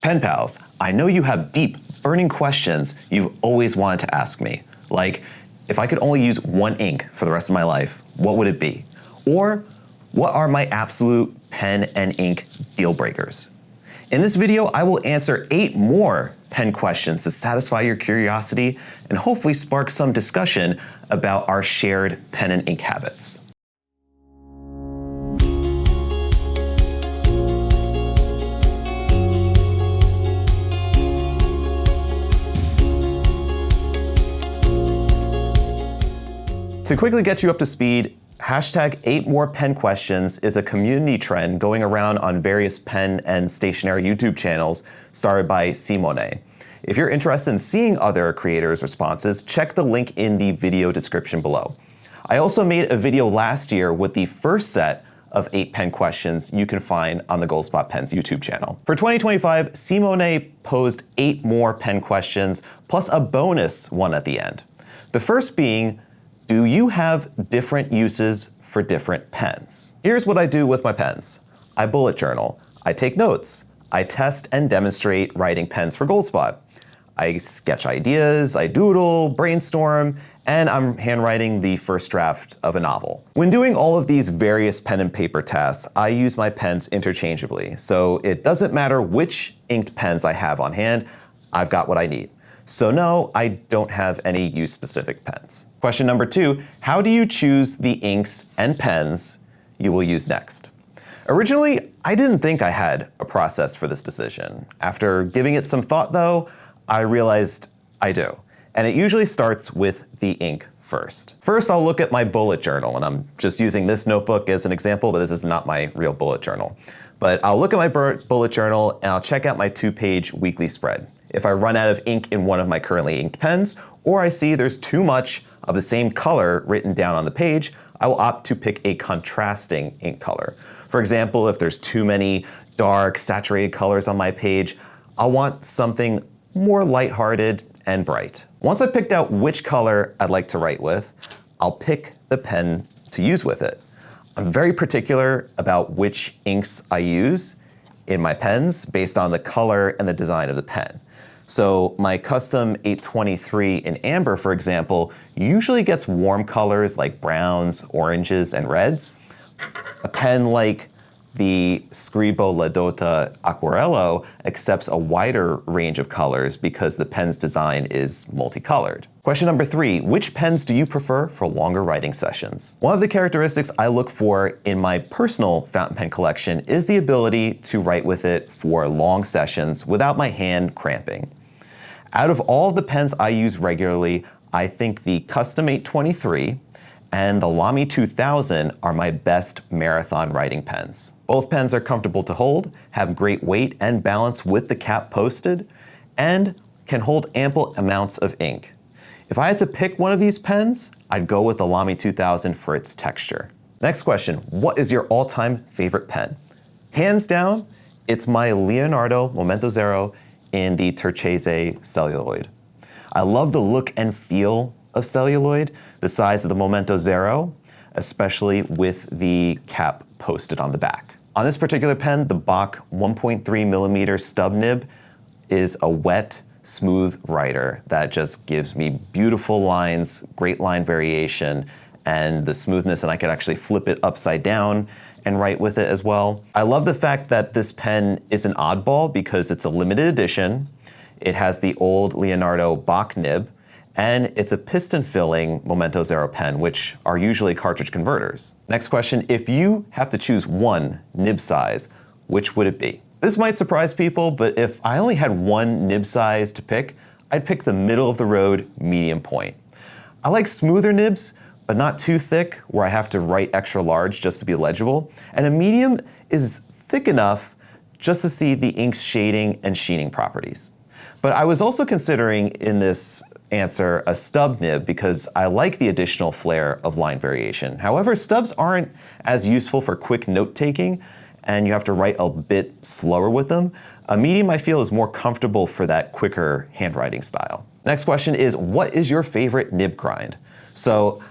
Pen pals, I know you have deep, burning questions you've always wanted to ask me. Like, if I could only use one ink for the rest of my life, what would it be? Or, what are my absolute pen and ink deal breakers? In this video, I will answer 8 more pen questions to satisfy your curiosity and hopefully spark some discussion about our shared pen and ink habits. To quickly get you up to speed, hashtag 8 more pen questions is a community trend going around on various pen and stationery YouTube channels started by Simone. If you're interested in seeing other creators' responses, check the link in the video description below. I also made a video last year with the first set of 8 pen questions you can find on the Goldspot Pens YouTube channel. For 2025, Simone posed 8 more pen questions plus a bonus one at the end. The first being, do you have different uses for different pens? Here's what I do with my pens. I bullet journal, I take notes, I test and demonstrate writing pens for Goldspot. I sketch ideas, I doodle, brainstorm, and I'm handwriting the first draft of a novel. When doing all of these various pen and paper tasks, I use my pens interchangeably, so it doesn't matter which inked pens I have on hand, I've got what I need. So no, I don't have any use-specific pens. Question number 2, how do you choose the inks and pens you will use next? Originally, I didn't think I had a process for this decision. After giving it some thought though, I realized I do. And it usually starts with the ink first. First, I'll look at my bullet journal, and I'm just using this notebook as an example, but this is not my real bullet journal. But I'll look at my bullet journal and I'll check out my 2-page weekly spread. If I run out of ink in one of my currently inked pens, or I see there's too much of the same color written down on the page, I will opt to pick a contrasting ink color. For example, if there's too many dark, saturated colors on my page, I'll want something more lighthearted and bright. Once I've picked out which color I'd like to write with, I'll pick the pen to use with it. I'm very particular about which inks I use in my pens based on the color and the design of the pen. So my custom 823 in amber, for example, usually gets warm colors like browns, oranges, and reds. A pen like the Scribo La Dota Aquarello accepts a wider range of colors because the pen's design is multicolored. Question number 3, which pens do you prefer for longer writing sessions? One of the characteristics I look for in my personal fountain pen collection is the ability to write with it for long sessions without my hand cramping. Out of all the pens I use regularly, I think the Custom 823 and the Lamy 2000 are my best marathon writing pens. Both pens are comfortable to hold, have great weight and balance with the cap posted, and can hold ample amounts of ink. If I had to pick one of these pens, I'd go with the Lamy 2000 for its texture. Next question, what is your all-time favorite pen? Hands down, it's my Leonardo Momento Zero in the Turchese celluloid. I love the look and feel of celluloid, the size of the Momento Zero, especially with the cap posted on the back. On this particular pen, the Bach 1.3mm stub nib is a wet, smooth writer that just gives me beautiful lines, great line variation, and the smoothness, and I could actually flip it upside down and write with it as well. I love the fact that this pen is an oddball because it's a limited edition. It has the old Leonardo Bach nib, and it's a piston filling Momento Zero pen, which are usually cartridge converters. Next question, if you have to choose one nib size, which would it be? This might surprise people, but if I only had one nib size to pick, I'd pick the middle of the road medium point. I like smoother nibs, but not too thick where I have to write extra large just to be legible. And a medium is thick enough just to see the ink's shading and sheening properties. But I was also considering in this answer a stub nib because I like the additional flair of line variation. However, stubs aren't as useful for quick note taking and you have to write a bit slower with them. A medium I feel is more comfortable for that quicker handwriting style. Next question is, what is your favorite nib grind? So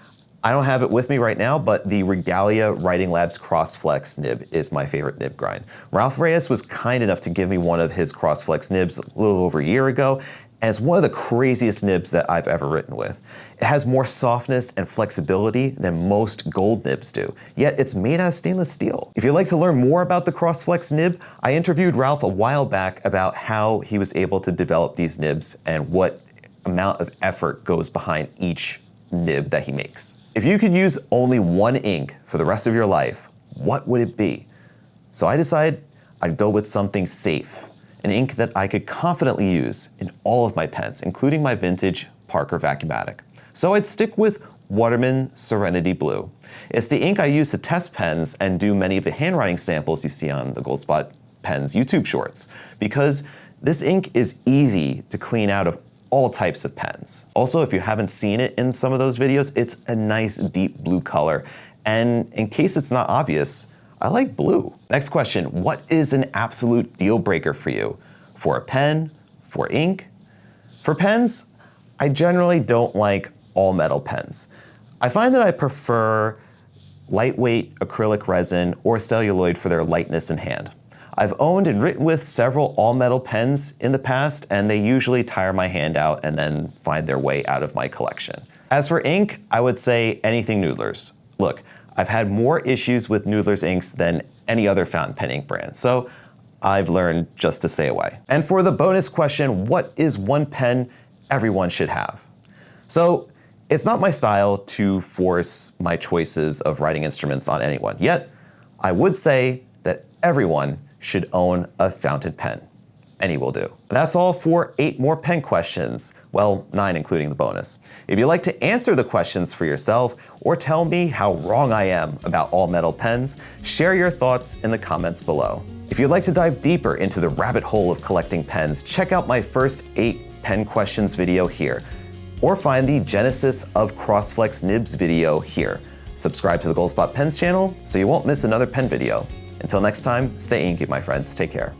I don't have it with me right now, but the Regalia Writing Labs CrossFlex nib is my favorite nib grind. Ralph Reyes was kind enough to give me one of his CrossFlex nibs a little over a year ago, and it's one of the craziest nibs that I've ever written with. It has more softness and flexibility than most gold nibs do, yet it's made out of stainless steel. If you'd like to learn more about the CrossFlex nib, I interviewed Ralph a while back about how he was able to develop these nibs and what amount of effort goes behind each nib that he makes. If you could use only one ink for the rest of your life, what would it be? So I decided I'd go with something safe, an ink that I could confidently use in all of my pens, including my vintage Parker Vacuumatic. So I'd stick with Waterman Serenity Blue. It's the ink I use to test pens and do many of the handwriting samples you see on the Goldspot Pens YouTube shorts, because this ink is easy to clean out of all types of pens. Also, if you haven't seen it in some of those videos, it's a nice deep blue color. And in case it's not obvious, I like blue. Next question, what is an absolute deal breaker for you? For a pen, for ink? For pens, I generally don't like all metal pens. I find that I prefer lightweight acrylic resin or celluloid for their lightness in hand. I've owned and written with several all-metal pens in the past, and they usually tire my hand out and then find their way out of my collection. As for ink, I would say anything Noodler's. Look, I've had more issues with Noodler's inks than any other fountain pen ink brand, so I've learned just to stay away. And for the bonus question, what is one pen everyone should have? So, it's not my style to force my choices of writing instruments on anyone, yet I would say that everyone should own a fountain pen. Any will do. That's all for 8 more pen questions. Well, 9 including the bonus. If you'd like to answer the questions for yourself or tell me how wrong I am about all metal pens, share your thoughts in the comments below. If you'd like to dive deeper into the rabbit hole of collecting pens, check out my first 8 pen questions video here, or find the Genesis of CrossFlex Nibs video here. Subscribe to the Goldspot Pens channel so you won't miss another pen video. Until next time, stay inky, my friends. Take care.